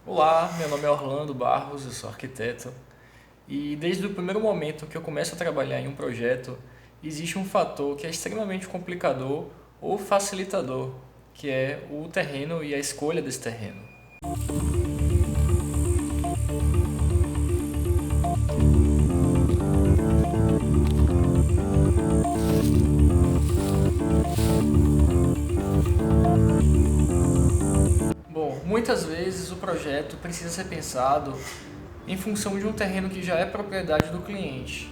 Olá, meu nome é Orlando Barros, eu sou arquiteto e desde o primeiro momento que eu começo a trabalhar em um projeto, existe um fator que é extremamente complicador ou facilitador, que é o terreno e a escolha desse terreno. Bom, muitas vezes o projeto precisa ser pensado em função de um terreno que já é propriedade do cliente.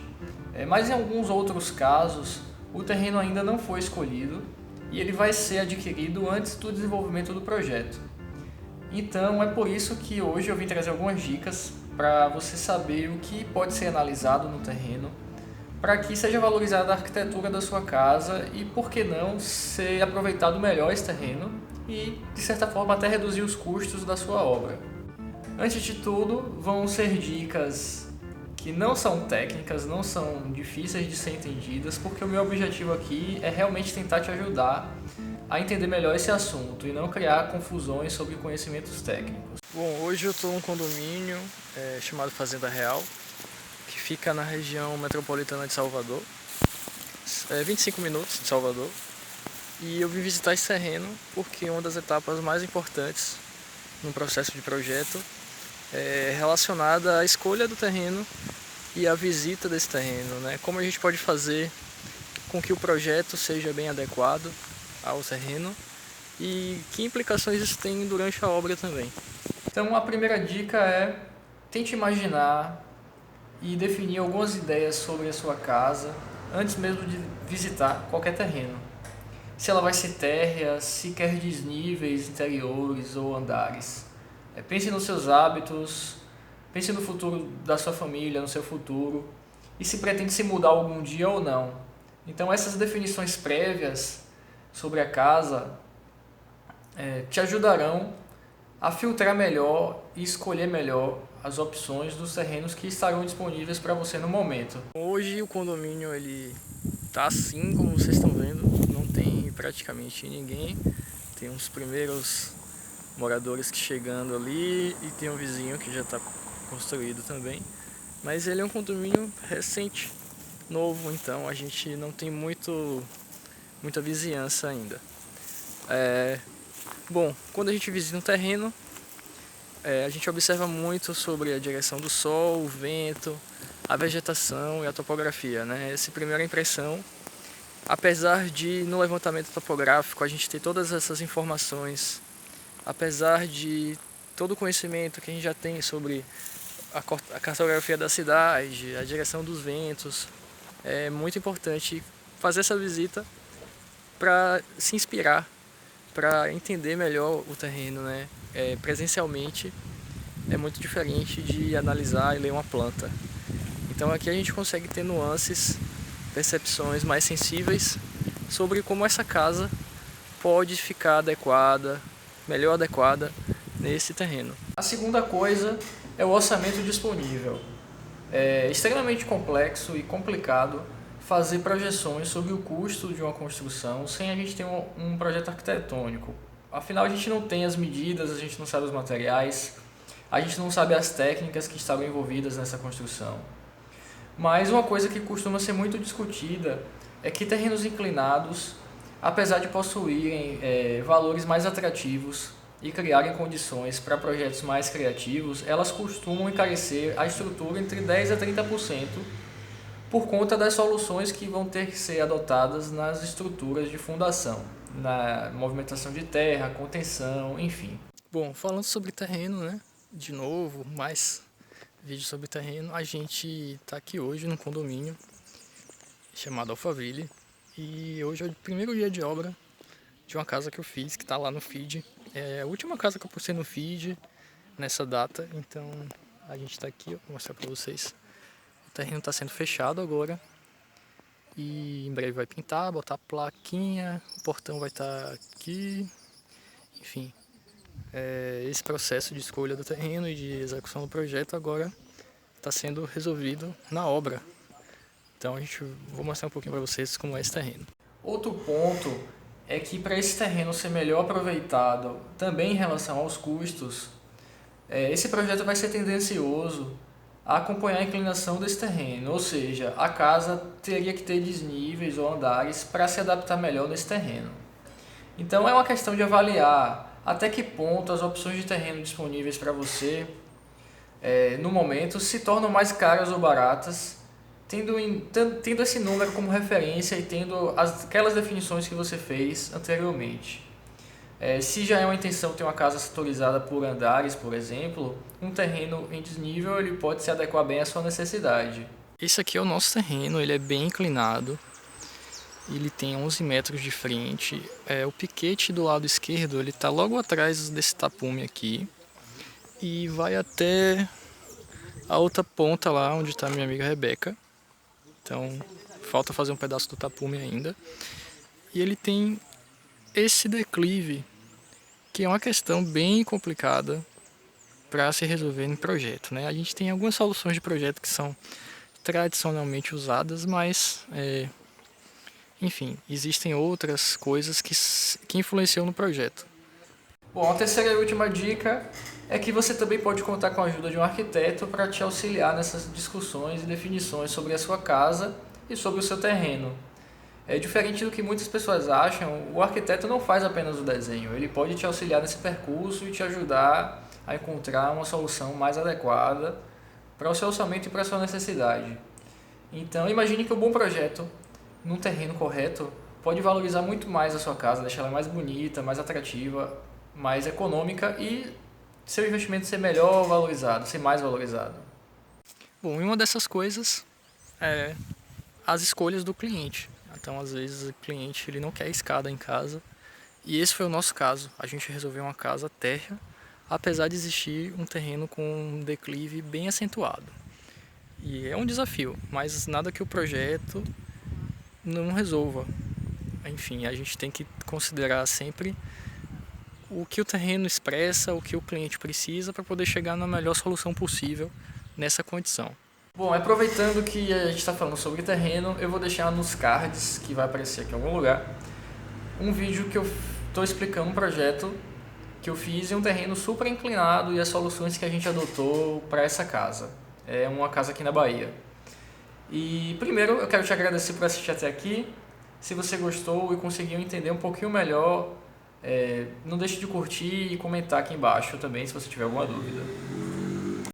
Mas em alguns outros casos, o terreno ainda não foi escolhido e ele vai ser adquirido antes do desenvolvimento do projeto. Então é por isso que hoje eu vim trazer algumas dicas para você saber o que pode ser analisado no terreno, para que seja valorizada a arquitetura da sua casa e, por que não, ser aproveitado melhor esse terreno e, de certa forma, até reduzir os custos da sua obra. Antes de tudo, vão ser dicas que não são técnicas, não são difíceis de ser entendidas, porque o meu objetivo aqui é realmente tentar te ajudar a entender melhor esse assunto e não criar confusões sobre conhecimentos técnicos. Bom, hoje eu estou num condomínio chamado Fazenda Real, que fica na região metropolitana de Salvador, 25 minutos de Salvador, e eu vim visitar esse terreno porque uma das etapas mais importantes no processo de projeto é relacionada à escolha do terreno e à visita desse terreno, né? Como a gente pode fazer com que o projeto seja bem adequado ao terreno e que implicações isso tem durante a obra também. Então a primeira dica é tente imaginar e definir algumas ideias sobre a sua casa antes mesmo de visitar qualquer terreno. Se ela vai ser térrea, se quer desníveis interiores ou andares. Pense nos seus hábitos, pense no futuro da sua família, no seu futuro e se pretende se mudar algum dia ou não. Então essas definições prévias sobre a casa te ajudarão a filtrar melhor e escolher melhor as opções dos terrenos que estarão disponíveis para você no momento. Hoje o condomínio ele tá assim como vocês estão vendo, não tem praticamente ninguém, tem uns primeiros moradores que chegando ali e tem um vizinho que já está construído também, mas ele é um condomínio recente, novo, então a gente não tem muita vizinhança ainda. Bom, quando a gente visita um terreno, a gente observa muito sobre a direção do sol, o vento, a vegetação e a topografia, né? Essa é a primeira impressão. Apesar de no levantamento topográfico a gente ter todas essas informações, apesar de todo o conhecimento que a gente já tem sobre a cartografia da cidade, a direção dos ventos, é muito importante fazer essa visita para se inspirar, para entender melhor o terreno, né? Presencialmente é muito diferente de analisar e ler uma planta. Então aqui a gente consegue ter nuances, percepções mais sensíveis sobre como essa casa pode ficar adequada, melhor adequada nesse terreno. A segunda coisa é o orçamento disponível. É extremamente complexo e complicado fazer projeções sobre o custo de uma construção sem a gente ter um projeto arquitetônico. Afinal, a gente não tem as medidas, a gente não sabe os materiais, a gente não sabe as técnicas que estavam envolvidas nessa construção. Mas uma coisa que costuma ser muito discutida é que terrenos inclinados, apesar de possuírem valores mais atrativos e criarem condições para projetos mais criativos, elas costumam encarecer a estrutura entre 10 a 30% por conta das soluções que vão ter que ser adotadas nas estruturas de fundação, na movimentação de terra, contenção, enfim. Bom, falando sobre terreno, né? De novo, mais vídeo sobre terreno. A gente está aqui hoje num condomínio chamado Alphaville e hoje é o primeiro dia de obra de uma casa que eu fiz, que está lá no feed. É a última casa que eu postei no feed nessa data, então a gente está aqui, vou mostrar para vocês. O terreno está sendo fechado agora e em breve vai pintar, botar plaquinha, o portão vai estar aqui, enfim. Esse processo de escolha do terreno e de execução do projeto agora está sendo resolvido na obra. Então vou mostrar um pouquinho para vocês como é esse terreno. Outro ponto é que para esse terreno ser melhor aproveitado, também em relação aos custos, Esse projeto vai ser tendencioso a acompanhar a inclinação desse terreno, ou seja, a casa teria que ter desníveis ou andares para se adaptar melhor nesse terreno. Então é uma questão de avaliar até que ponto as opções de terreno disponíveis para você no momento se tornam mais caras ou baratas, tendo esse número como referência e tendo aquelas definições que você fez anteriormente. Se já é uma intenção ter uma casa setorizada por andares, por exemplo, um terreno em desnível ele pode se adequar bem à sua necessidade. Esse aqui é o nosso terreno, ele é bem inclinado, ele tem 11 metros de frente. O piquete do lado esquerdo ele está logo atrás desse tapume aqui e vai até a outra ponta lá onde está minha amiga Rebeca. Então falta fazer um pedaço do tapume ainda. E ele tem esse declive, que é uma questão bem complicada para se resolver em projeto, né? A gente tem algumas soluções de projeto que são tradicionalmente usadas, mas enfim, existem outras coisas que influenciam no projeto. Bom, a terceira e última dica é que você também pode contar com a ajuda de um arquiteto para te auxiliar nessas discussões e definições sobre a sua casa e sobre o seu terreno. Diferente do que muitas pessoas acham, o arquiteto não faz apenas o desenho, ele pode te auxiliar nesse percurso e te ajudar a encontrar uma solução mais adequada para o seu orçamento e para a sua necessidade. Então imagine que um bom projeto, num terreno correto, pode valorizar muito mais a sua casa, deixar ela mais bonita, mais atrativa, mais econômica e seu investimento ser melhor valorizado, ser mais valorizado. Bom, e uma dessas coisas é as escolhas do cliente. Então, às vezes, o cliente ele não quer escada em casa. E esse foi o nosso caso. A gente resolveu uma casa térrea, apesar de existir um terreno com um declive bem acentuado. E é um desafio, mas nada que o projeto não resolva. Enfim, a gente tem que considerar sempre o que o terreno expressa, o que o cliente precisa para poder chegar na melhor solução possível nessa condição. Bom, aproveitando que a gente está falando sobre terreno, eu vou deixar nos cards, que vai aparecer aqui em algum lugar, um vídeo que eu estou explicando um projeto que eu fiz em um terreno super inclinado e as soluções que a gente adotou para essa casa. É uma casa aqui na Bahia. E primeiro eu quero te agradecer por assistir até aqui. Se você gostou e conseguiu entender um pouquinho melhor, não deixe de curtir e comentar aqui embaixo também se você tiver alguma dúvida.